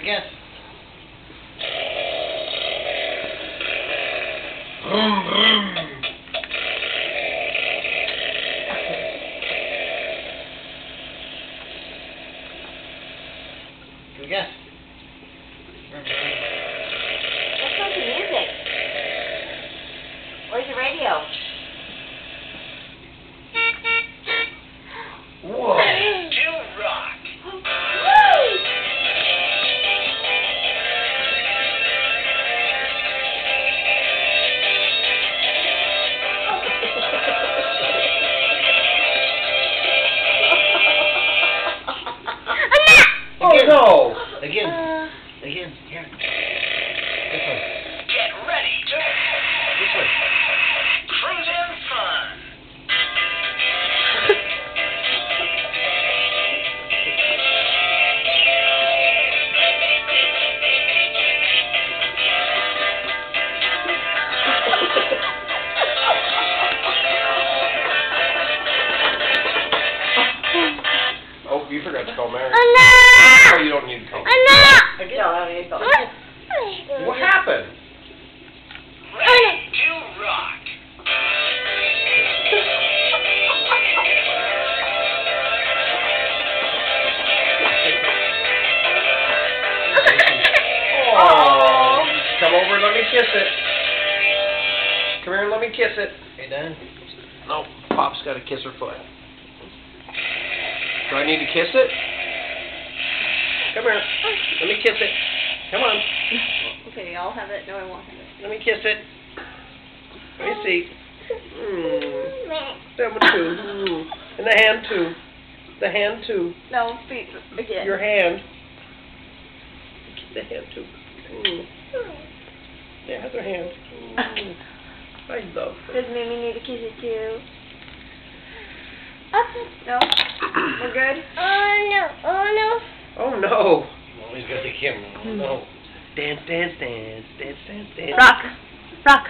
guess. Vroom, vroom. Good guess. Let's go to music. Where's the radio? Whoa. Ready to rock. Oh no! Again. Again. Here. This one. Get ready to This one. cruising fun. Oh, you forgot to call Mary. Oh no! Oh, you don't need to call. Oh no! Again. No, I don't need to call. What happened? Ready to rock. Oh, come over and let me kiss it. Come here and let me kiss it. Hey, Dan. No, Pop's got to kiss her foot. Do I need to kiss it? Come here. Let me kiss it. Come on. Okay, I'll have it. No, I won't have it. Let me kiss it. Let me see. That one too. And the hand too. The hand too. No, feet again. Your hand. The hand too. Yeah, the hand. I love her. Does Mimi need to kiss it too? No? We're good? Oh no. Oh no. Oh no. Oh, he's got the camera. Oh no. Dance, dance, dance, dance, dance, dance. Rock. Rock.